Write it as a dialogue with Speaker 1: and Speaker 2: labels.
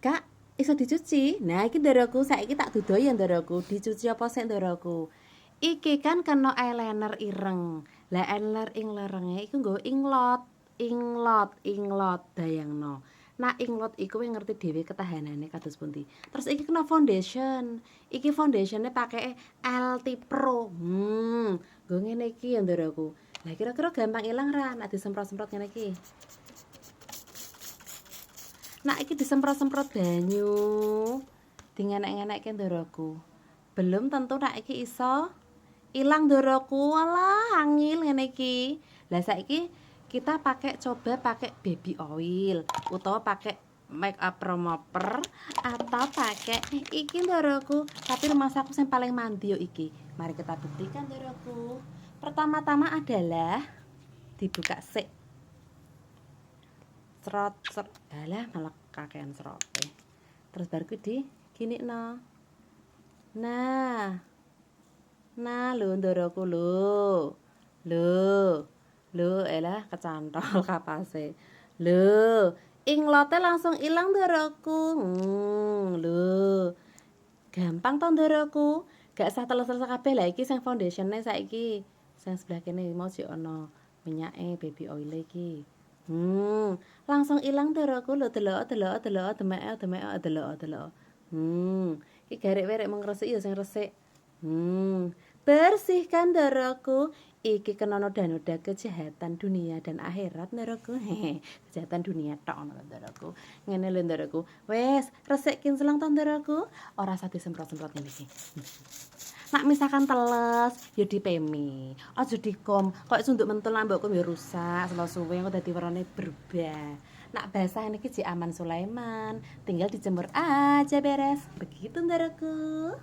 Speaker 1: Kak, iso dicuci? Nah, iki ndoroku saiki tak dudohi ya ndoroku. Dicuci apa sik ndoroku? Iki kan kena eyeliner ireng. Lah eyeliner ing lerenge iku nggo inglot. Inglot bayangno. Nah, inglot iku kowe ngerti dhewe ketahanane kados pundi. Terus iki kena foundation. Iki foundationnya pakai LT Pro. Nggo ngene iki ya ndoroku. Lah kira-kira gampang ilang ra nek disemprot-semprot ngene iki. Nak iki disemprot-semprot banyu. Dingenek-ngenekke ndoroku. Belum tentu nak iki iso ilang ndoroku. Walah, angil ngene iki. Lah saiki kita coba pakai baby oil utawa pakai make up remover atau pakai iki ndoroku. Tapi rumah aku yang paling mandi yo iki. Mari kita buktikan ndoroku. Pertama-tama adalah dibuka sik. Serot alah malah kakean serote. Terus baru di gini no. Nah lho ndoroku lho elah kecantol kapase. Lho inglote langsung ilang ndoroku. Lho gampang to ndoroku. Gak usah teles-teles kabeh lah iki sing foundatione saiki. Sing sebelah kene mau sik ana minyake baby oil iki. Langsung ilang ndoroku lho delok demeke delok. Iki garek-werek mung resik ya sing resik. Bersihkan ndoroku. Iki kena noda-noda kejahatan dunia dan akhirat ndoroku. Kejahatan dunia tok ngono ndoroku. Ngene lho ndoroku. Wes, resik kinclong to ndoroku. Ora usah disemprot-semprot ngene iki. Nak misalkan teles ya dipemi. Aja dikom, kok sunduk mentul lambokku ya rusak, selo suwe kok dadi warnane berubah. Nak basah niki jek aman Sulaiman, tinggal dijemur aja beres. Begitu ndoroku.